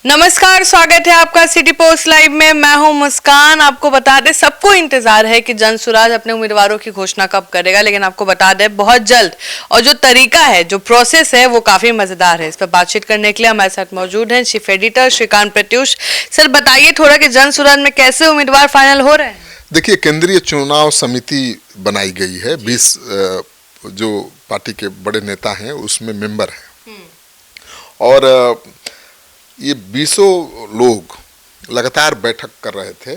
नमस्कार, स्वागत है आपका सिटी पोस्ट लाइव में। मैं हूं मुस्कान। आपको बता दें, सबको इंतजार है कि जनसुराज अपने उम्मीदवारों की घोषणा कब करेगा, लेकिन आपको बता दें बहुत जल्द। और जो तरीका है, जो प्रोसेस है, वो काफी मजेदार है। इस पर बातचीत करने के लिए हमारे साथ मौजूद हैं chief editor Shrikant Pratyush. Sir, बताइए थोड़ा कि जनसुराज में कैसे उम्मीदवार फाइनल हो रहे हैं। देखिए, केंद्रीय चुनाव समिति बनाई गई है। 20 जो पार्टी के बड़े नेता हैं उसमें मेंबर हैं और ये 20 लोग लगातार बैठक कर रहे थे।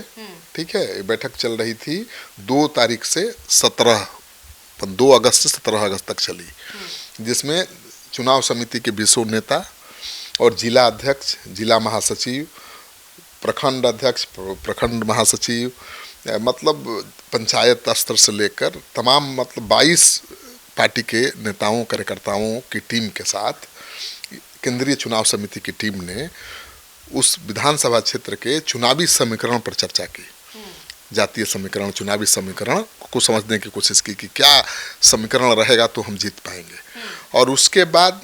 ठीक है, ये बैठक चल रही थी 2 तारीख से 2 अगस्त से 17 अगस्त तक चली, जिसमें चुनाव समिति के 20 नेता और जिला अध्यक्ष, जिला महासचिव, प्रखंड अध्यक्ष, प्रखंड महासचिव, मतलब पंचायत स्तर से लेकर तमाम, मतलब 22 पार्टी के नेताओं कार्यकर्ताओं की टीम के साथ केंद्रीय चुनाव समिति की टीम ने उस विधानसभा क्षेत्र के चुनावी समीकरण पर चर्चा की। जातीय समीकरण, चुनावी समीकरण को समझने की कोशिश की कि क्या समीकरण रहेगा तो हम जीत पाएंगे। और उसके बाद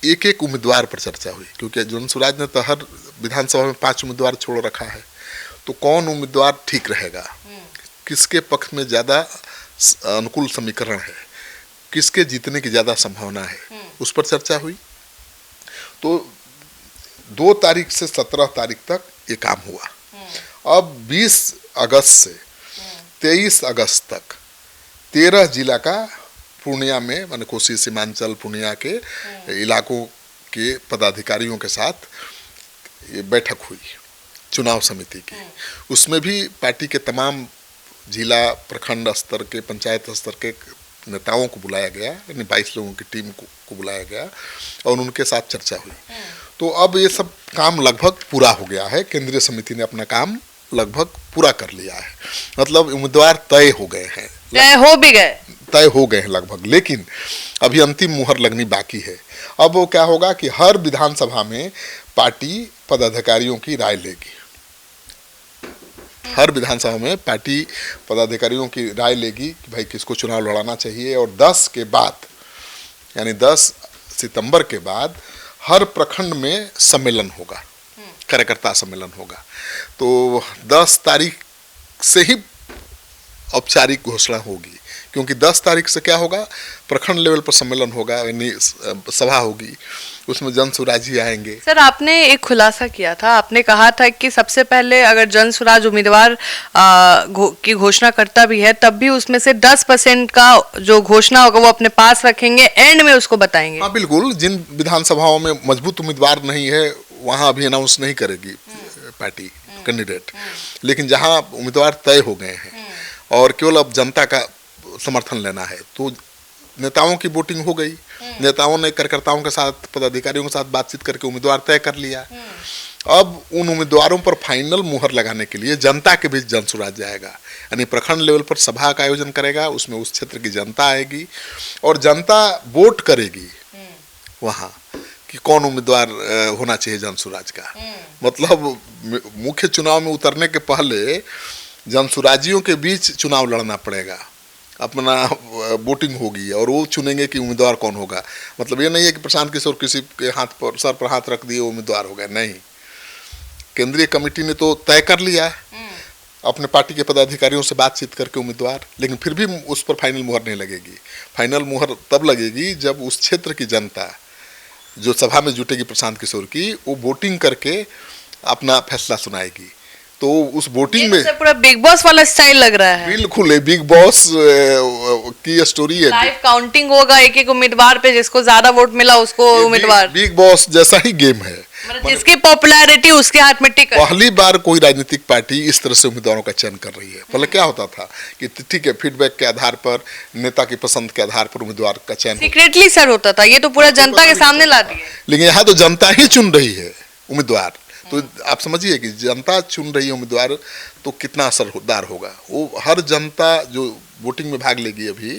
एक एक उम्मीदवार पर चर्चा हुई, क्योंकि जनसुराज ने तो हर विधानसभा में 5 उम्मीदवार छोड़ रखा है, तो कौन उम्मीदवार ठीक रहेगा, किसके पक्ष में ज़्यादा अनुकूल समीकरण है, किसके जीतने की ज़्यादा संभावना है, उस पर चर्चा हुई। तो 2 तारीख से 17 तारीख तक ये काम हुआ। अब 20 अगस्त से 23 अगस्त तक 13 जिला का पूर्णिया में, माने कोसी सीमांचल पूर्णिया के इलाकों के पदाधिकारियों के साथ ये बैठक हुई चुनाव समिति की। उसमें भी पार्टी के तमाम जिला, प्रखंड स्तर के, पंचायत स्तर के नेताओं को बुलाया गया, यानी 22 लोगों की टीम को बुलाया गया और उनके साथ चर्चा हुई। तो अब ये सब काम लगभग पूरा हो गया है। केंद्रीय समिति ने अपना काम लगभग पूरा कर लिया है, मतलब उम्मीदवार तय हो गए हैं, तय हो गए हैं लगभग, लेकिन अभी अंतिम मुहर लगनी बाकी है। अब वो क्या होगा कि हर विधानसभा में पार्टी पदाधिकारियों की राय लेगी। हर विधानसभा में पार्टी पदाधिकारियों की राय लेगी कि भाई किसको चुनाव लड़ाना चाहिए। और 10 के बाद, यानी 10 सितंबर के बाद हर प्रखंड में सम्मेलन होगा, कार्यकर्ता सम्मेलन होगा। तो 10 तारीख से ही औपचारिक घोषणा होगी, क्योंकि 10 तारीख से क्या होगा, प्रखंड लेवल पर सम्मेलन होगा, यानी सभा होगी, उसमें जनसुराज ही आएंगे। सर, आपने एक खुलासा किया था, आपने कहा था कि सबसे पहले अगर जनसुराज उम्मीदवार की घोषणा करता भी है, तब भी उसमें से 10% का जो घोषणा होगा वो अपने पास रखेंगे, एंड में उसको बताएंगे। हाँ बिल्कुल, जिन विधानसभाओं में मजबूत उम्मीदवार नहीं है वहाँ अभी अनाउंस नहीं करेगी पार्टी कैंडिडेट, लेकिन जहाँ उम्मीदवार तय हो गए हैं और केवल अब जनता का समर्थन लेना है, तो नेताओं की वोटिंग हो गई। नेताओं ने कार्यकर्ताओं के साथ, पदाधिकारियों के साथ बातचीत करके उम्मीदवार तय कर लिया। अब उन उम्मीदवारों पर फाइनल मुहर लगाने के लिए जनता के बीच जनसुराज जाएगा, यानी प्रखंड लेवल पर सभा का आयोजन करेगा, उसमें उस क्षेत्र की जनता आएगी और जनता वोट करेगी वहाँ कि कौन उम्मीदवार होना चाहिए जनसुराज का। मतलब मुख्य चुनाव में उतरने के पहले जनसुराजियों के बीच चुनाव लड़ना पड़ेगा, अपना वोटिंग होगी और वो चुनेंगे कि उम्मीदवार कौन होगा। मतलब ये नहीं है कि प्रशांत किशोर किसी के हाथ पर, सर पर हाथ रख दिए उम्मीदवार हो गए, नहीं। केंद्रीय कमेटी ने तो तय कर लिया अपने पार्टी के पदाधिकारियों से बातचीत करके उम्मीदवार, लेकिन फिर भी उस पर फाइनल मुहर नहीं लगेगी। फाइनल मुहर तब लगेगी जब उस क्षेत्र की जनता जो सभा में जुटेगी प्रशांत किशोर की, वो वोटिंग करके अपना फैसला सुनाएगी। तो उस वोटिंग में पूरा बिग बॉस वाला स्टाइल लग रहा है। बिल्कुल बिग बॉस की स्टोरी है। लाइव काउंटिंग होगा एक एक उम्मीदवार पे, जिसको ज्यादा वोट मिला उसको उम्मीदवार। बिग बॉस जैसा ही गेम है, मतलब जिसकी पॉपुलैरिटी उसके हाथ में टिक। पहली बार कोई राजनीतिक पार्टी इस तरह से उम्मीदवारों का चयन कर रही है। पहले क्या होता था कि ठीक है, फीडबैक के आधार पर, नेता की पसंद के आधार पर उम्मीदवार का चयन सीक्रेटली सर होता था, ये तो पूरा जनता के सामने ला दिया। लेकिन यहाँ तो जनता ही चुन रही है उम्मीदवार। तो आप समझिए कि जनता चुन रही है उम्मीदवार, तो कितना असरदार होगा वो। हर जनता जो वोटिंग में भाग लेगी अभी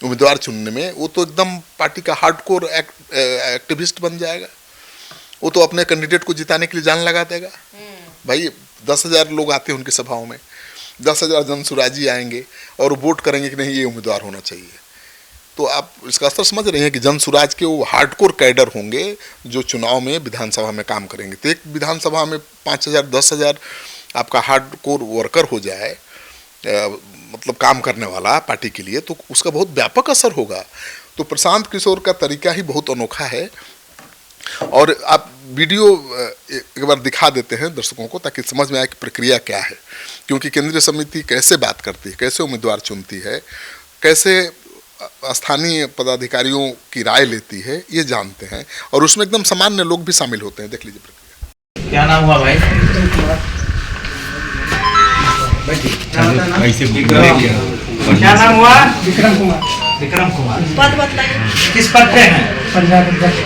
उम्मीदवार चुनने में, वो तो एकदम पार्टी का हार्डकोर एक्टिविस्ट बन जाएगा। वो तो अपने कैंडिडेट को जिताने के लिए जान लगा देगा। भाई 10,000 लोग आते हैं उनकी सभाओं में, 10,000 जनसुराजी आएंगे और वोट करेंगे कि नहीं ये उम्मीदवार होना चाहिए। तो आप इसका असर समझ रहे हैं कि जनसुराज के वो हार्डकोर कैडर होंगे जो चुनाव में विधानसभा में काम करेंगे। तो एक विधानसभा में 5,000 10,000 आपका हार्डकोर वर्कर हो जाए, मतलब काम करने वाला पार्टी के लिए, तो उसका बहुत व्यापक असर होगा। तो प्रशांत किशोर का तरीका ही बहुत अनोखा है। और आप वीडियो एक बार दिखा देते हैं दर्शकों को ताकि समझ में आए कि प्रक्रिया क्या है, क्योंकि केंद्रीय समिति कैसे बात करती है, कैसे उम्मीदवार चुनती है, कैसे स्थानीय पदाधिकारियों की राय लेती है, ये जानते हैं। और उसमें एकदम सामान्य लोग भी शामिल होते हैं। देख लीजिए प्रक्रिया। क्या नाम हुआ भाई? क्या नाम हुआ? विक्रम कुमार। विक्रम कुमार। पद बतलाइए। किस पद पे हैं? पंजाब अध्यक्ष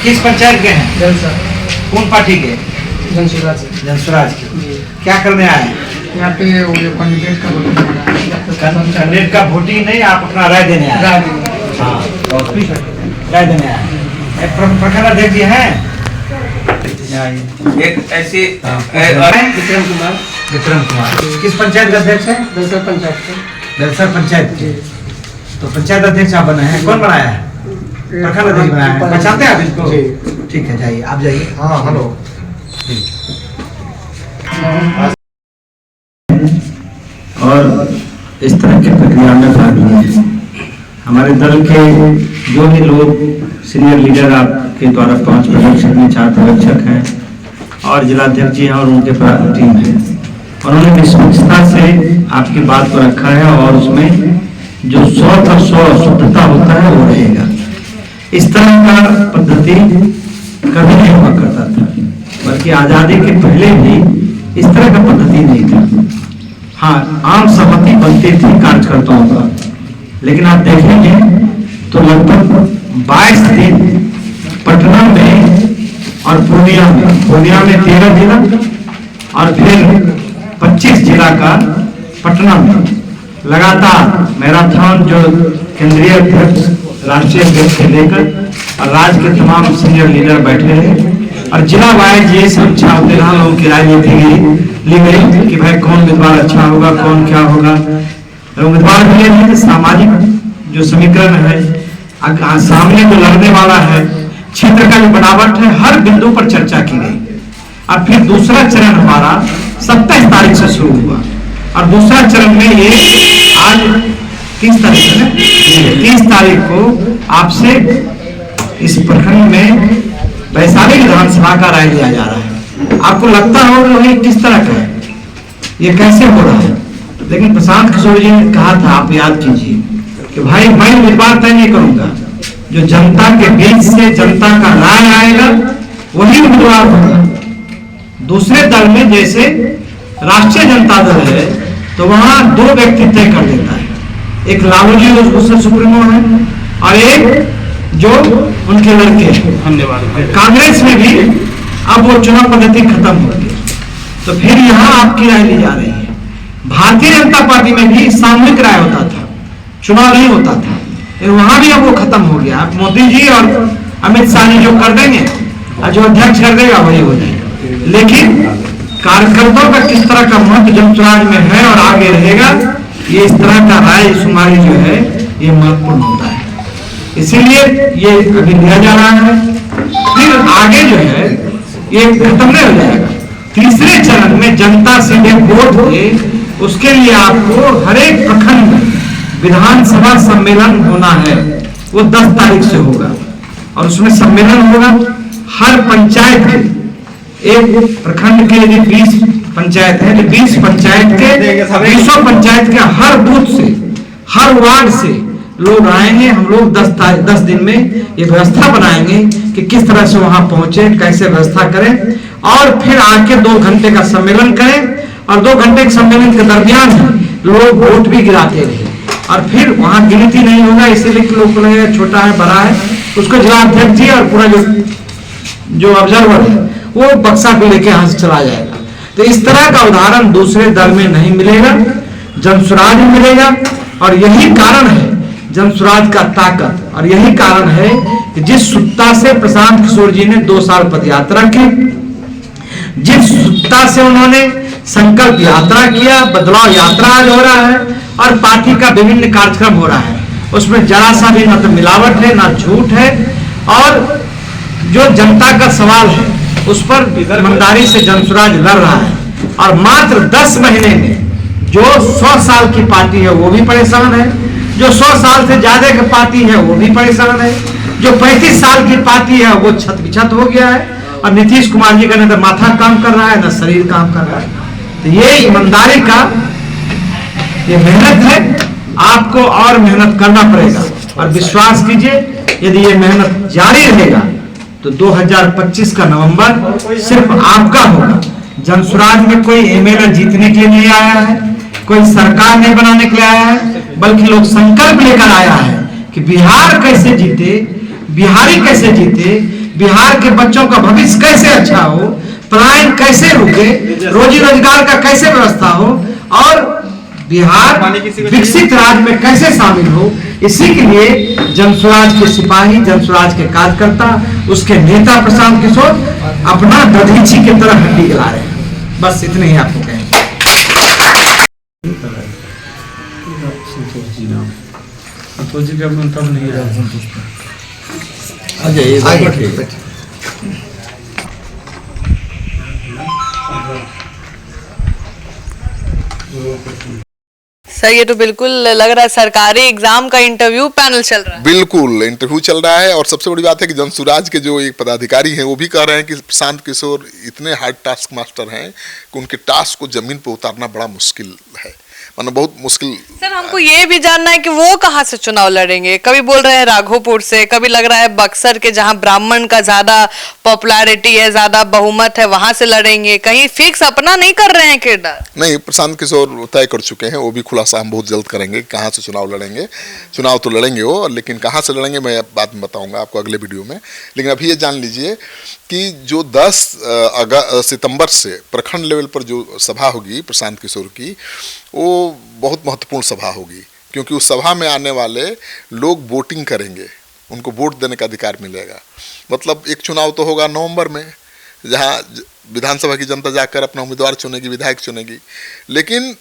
किस पंचायत के हैं? जलसा कौन पार्टी के? जनसुराज जनसुराज के। क्या करने आए हैं? यहाँ पे वो जो कैंडिडेट का कैंडिडेट का वोटिंग नहीं, आप अपना राय देने आए? राय देंगे। हाँ, राय देने आए। प्रखंड अध्यक्ष जी हैं? एक ऐसी विक्रम कुमार। विक्रम कुमार किस पंचायत का अध्यक्ष है? जलसा पंचायत के। जलसा पंचायत के। तो पंचायत अध्यक्ष आप बने हैं? कौन बनाया है? प्रखंड अध्यक्ष बनाया है। पहचानते हैं आप इसको? ठीक है, जाइए, आप जाइए। हाँ, हेलो। और इस तरह की प्रक्रिया में भाग लिए हमारे दल के जो भी लोग सीनियर लीडर आपके द्वारा 5 प्रदेश छात्र अध्यक्ष हैं और जिलाध्यक्ष जी हैं और उनके टीम है, उन्होंने निष्पक्षता से आपकी बात को रखा है और उसमें जो 100% शुद्धता होता है वो रहेगा। इस तरह का पद्धति कभी नहीं हुआ करता था, बल्कि आजादी के पहले भी इस तरह का पद्धति नहीं था। हाँ, आम सहमति बनती थी कार्यकर्ताओं का, लेकिन आप देखेंगे तो लगभग 22 दिन पटना में और पूर्णिया में 13 जिला और फिर 25 जिला का पटना में लगातार मैराथन जो केंद्रीय अध्यक्ष, राष्ट्रीय अध्यक्ष से लेकर और राज्य के तमाम सीनियर लीडर बैठे रहे और जिला वाइज ये समीक्षा होते रहा, लोगों की राय ली गई कि भाई कौन उम्मीदवार अच्छा होगा, कौन क्या होगा। उम्मीदवार मिले नहीं, सामाजिक जो समीकरण है, सामने जो लड़ने वाला है, क्षेत्र का जो बनावट है, हर बिंदु पर चर्चा की गई। और फिर दूसरा चरण हमारा 27 तारीख से शुरू हुआ और दूसरा चरण में ये आज 30 तारीख है, 30 तारीख को आपसे इस प्रखंड में वैशाली विधानसभा का राय लिया जा रहा है। आपको लगता होगा कि किस तरह का है, ये कैसे हो रहा है, लेकिन प्रशांत किशोर जी ने कहा था, आप याद कीजिए कि भाई मैं उम्मीदवार तय नहीं करूंगा, जो जनता के बीच से जनता का राय आएगा वही उम्मीदवार होगा। दूसरे दल में जैसे राष्ट्रीय जनता दल है तो वहां 2 व्यक्ति तय कर देता है, एक लालू जी उससे सुप्रीमो है और एक जो उनके लड़के हैं। धन्यवाद। कांग्रेस में भी अब वो चुनाव पद्धति खत्म हो गई, तो फिर यहाँ आपकी राय ली जा रही है। भारतीय जनता पार्टी में भी सामूहिक राय होता था, चुनाव नहीं होता था, लेकिन वहां भी अब वो खत्म हो गया। अब मोदी जी और अमित शाह जी जो कर देंगे और जो अध्यक्ष कर देगा वही हो जाएगा, लेकिन कार्यकर्ताओं का किस तरह का महत्व जनसुराज में है और आगे रहेगा, ये इस तरह का राय शुमारी जो है ये महत्वपूर्ण होता है। इसीलिए ये अभी लिया जा रहा है, फिर आगे जो है ये खत्म नहीं हो जाएगा। तीसरे चरण में जनता से वोट दे, उसके लिए आपको हर एक प्रखंड में विधानसभा सम्मेलन होना है, वो 10 तारीख से होगा और उसमें सम्मेलन होगा। हर पंचायत के, एक प्रखंड के यदि 20 पंचायत है तो 20 पंचायत के 200 पंचायत के हर बूथ से, हर वार्ड से लोग आएंगे। हम लोग 10 दिन में ये व्यवस्था बनाएंगे कि किस तरह से वहां पहुंचे, कैसे व्यवस्था करें और फिर आके 2 घंटे का सम्मेलन करें और 2 घंटे के सम्मेलन के दरमियान लोग वोट भी गिराते रहे और फिर वहां गिनती नहीं होगा, इसीलिए कि लोग लगेगा छोटा है बड़ा है, उसको जिला अध्यक्ष जी और पूरा जो ऑब्जर्वर है वो बक्सा को लेके यहां से चला जाएगा। तो इस तरह का उदाहरण दूसरे दल में नहीं मिलेगा, जनसुराज में मिलेगा। और यही कारण है जनसुराज का ताकत, और यही कारण है कि जिस सुत्ता से प्रशांत किशोर जी ने 2 साल पदयात्रा की, जिस सुत्ता से उन्होंने संकल्प यात्रा किया, बदलाव यात्रा आज हो रहा है और पार्टी का विभिन्न कार्यक्रम हो रहा है, उसमें जरा सा भी न तो मिलावट है ना झूठ है, और जो जनता का सवाल है उस पर ईमानदारी से जनसुराज लड़ रहा है। और मात्र 10 महीने में जो 100 साल की पार्टी है वो भी परेशान है, जो 100 साल से ज्यादा की पार्टी है वो भी परेशान है, जो 35 साल की पार्टी है वो छत बिछत हो गया है, और नीतीश कुमार जी का न तो माथा काम कर रहा है न शरीर काम कर रहा है। तो ये ईमानदारी का ये मेहनत है, आपको और मेहनत करना पड़ेगा। और विश्वास कीजिए, यदि ये मेहनत जारी रहेगा तो 2025 का नवंबर सिर्फ आपका होगा। जनसुराज में कोई एमएलए जीतने के लिए नहीं आया है, कोई सरकार नहीं बनाने के लिए आया है, बल्कि लोग संकल्प लेकर आया है कि बिहार कैसे जीते, बिहारी कैसे जीते, बिहार के बच्चों का भविष्य कैसे अच्छा हो, पलायन कैसे रुके, रोजी रोजगार का कैसे व्यवस्था हो, और बिहार विकसित राज्य में कैसे शामिल हो। इसी के लिए जनसुराज के सिपाही, जनसुराज के कार्यकर्ता, उसके नेता प्रशांत किशोर अपना दधीची की तरह हड्डी गला रहे हैं। बस इतने ही आपको कहेंगे। सर ये तो बिल्कुल लग रहा है सरकारी एग्जाम का इंटरव्यू पैनल चल रहा है। बिल्कुल इंटरव्यू चल रहा है। और सबसे बड़ी बात है कि जनसुराज के जो एक पदाधिकारी हैं वो भी कह रहे हैं कि प्रशांत किशोर इतने हार्ड टास्क मास्टर हैं कि उनके टास्क को जमीन पर उतारना बड़ा मुश्किल है, मतलब बहुत मुश्किल। सर हमको ये भी जानना है कि वो कहाँ से चुनाव लड़ेंगे। कभी बोल रहे हैं राघोपुर से, कभी लग रहा है बक्सर के जहाँ ब्राह्मण का ज्यादा पॉपुलैरिटी है, ज्यादा बहुमत है, वहां से लड़ेंगे। कहीं फिक्स अपना नहीं कर रहे हैं किरदार? नहीं, प्रशांत किशोर तय कर चुके हैं, वो भी खुलासा हम बहुत जल्द करेंगे कहाँ से चुनाव लड़ेंगे। चुनाव तो लड़ेंगे वो, लेकिन कहाँ से लड़ेंगे मैं बाद में बताऊंगा आपको अगले वीडियो में। लेकिन अभी ये जान लीजिए कि जो 10 सितंबर से प्रखंड लेवल पर जो सभा होगी प्रशांत किशोर की, वो बहुत महत्वपूर्ण सभा होगी, क्योंकि उस सभा में आने वाले लोग वोटिंग करेंगे, उनको वोट देने का अधिकार मिलेगा। मतलब एक चुनाव तो होगा नवंबर में, जहां विधानसभा की जनता जाकर अपना उम्मीदवार चुनेगी, विधायक चुनेगी, लेकिन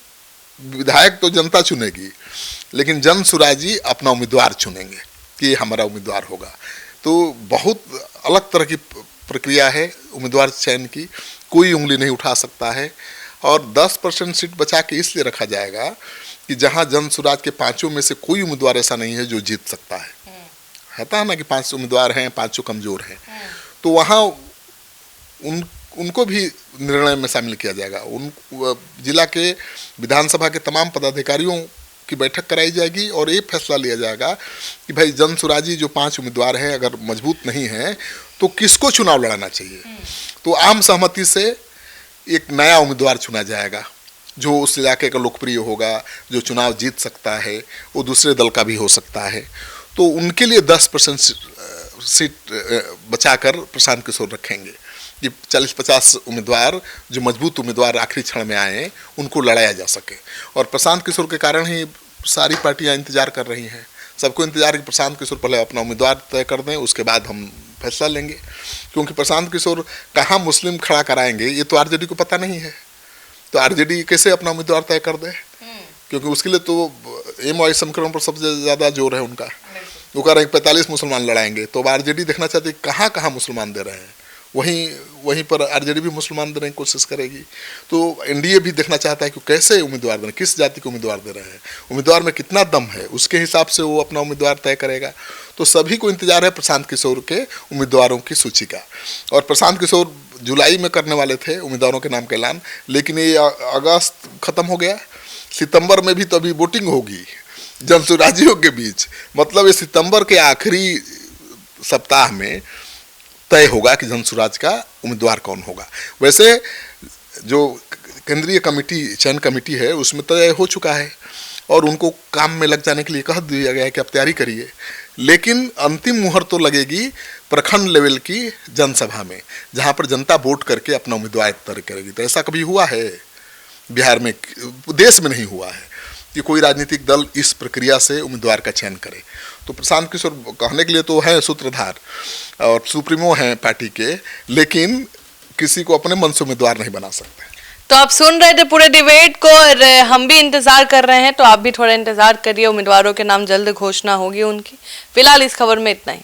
विधायक तो जनता चुनेगी, लेकिन जनसुराजी अपना उम्मीदवार चुनेंगे कि हमारा उम्मीदवार होगा। तो बहुत अलग तरह की प्रक्रिया है उम्मीदवार चयन की, कोई उंगली नहीं उठा सकता है। और 10% सीट बचा के इसलिए रखा जाएगा कि जहां जनसुराज के 5 में से कोई उम्मीदवार ऐसा नहीं है जो जीत सकता है। है ना कि 5 उम्मीदवार हैं, 5 कमजोर हैं, तो वहाँ उनको भी निर्णय में शामिल किया जाएगा। उन जिला के विधानसभा के तमाम पदाधिकारियों की बैठक कराई जाएगी और ये फैसला लिया जाएगा कि भाई जनसुराजी जो 5 उम्मीदवार हैं अगर मजबूत नहीं हैं तो किसको चुनाव लड़ाना चाहिए। तो आम सहमति से एक नया उम्मीदवार चुना जाएगा जो उस इलाके का लोकप्रिय होगा, जो चुनाव जीत सकता है, वो दूसरे दल का भी हो सकता है। तो उनके लिए 10% सीट बचाकर प्रशांत किशोर रखेंगे कि 40-50 उम्मीदवार जो मजबूत उम्मीदवार आखिरी क्षण में आए उनको लड़ाया जा सके। और प्रशांत किशोर के कारण ही सारी पार्टियां इंतजार कर रही हैं। सबको इंतजार कि प्रशांत किशोर पहले अपना उम्मीदवार तय कर दें, उसके बाद हम फैसला लेंगे। क्योंकि प्रशांत किशोर कहाँ मुस्लिम खड़ा कराएंगे ये तो आरजेडी को पता नहीं है, तो आरजेडी कैसे अपना उम्मीदवार तय कर दे, क्योंकि उसके लिए तो एमवाई समीकरण पर सबसे ज़्यादा जोर है उनका। वो कह रहे हैं 45 मुसलमान लड़ाएंगे, तो अब आरजेडी देखना चाहती है कहाँ कहाँ मुसलमान दे रहे हैं, वहीं पर आरजेडी भी मुसलमान देने की कोशिश करेगी। तो एनडीए भी देखना चाहता है कि कैसे उम्मीदवार दे रहे हैं, किस जाति के उम्मीदवार दे रहे हैं, उम्मीदवार में कितना दम है, उसके हिसाब से वो अपना उम्मीदवार तय करेगा। तो सभी को इंतजार है प्रशांत किशोर के उम्मीदवारों की सूची का। और प्रशांत किशोर जुलाई में करने वाले थे उम्मीदवारों के नाम का ऐलान, लेकिन ये अगस्त खत्म हो गया। सितंबर में भी तो अभी वोटिंग होगी जनसुराजियों के बीच, मतलब ये सितंबर के आखिरी सप्ताह में तय होगा कि जनसुराज का उम्मीदवार कौन होगा। वैसे जो केंद्रीय कमेटी चयन कमेटी है उसमें तय हो चुका है और उनको काम में लग जाने के लिए कह दिया गया है कि आप तैयारी करिए, लेकिन अंतिम मुहर तो लगेगी प्रखंड लेवल की जनसभा में, जहां पर जनता वोट करके अपना उम्मीदवार तय करेगी। तो ऐसा कभी हुआ है बिहार में, देश में नहीं हुआ है कि कोई राजनीतिक दल इस प्रक्रिया से उम्मीदवार का चयन करे। तो प्रशांत किशोर कहने के लिए तो है सूत्रधार और सुप्रीमो हैं पार्टी के, लेकिन किसी को अपने मन से उम्मीदवार नहीं बना सकते। तो आप सुन रहे थे पूरे डिबेट को और हम भी इंतजार कर रहे हैं, तो आप भी थोड़ा इंतजार करिए, उम्मीदवारों के नाम जल्द घोषणा होगी उनकी। फिलहाल इस खबर में इतना ही।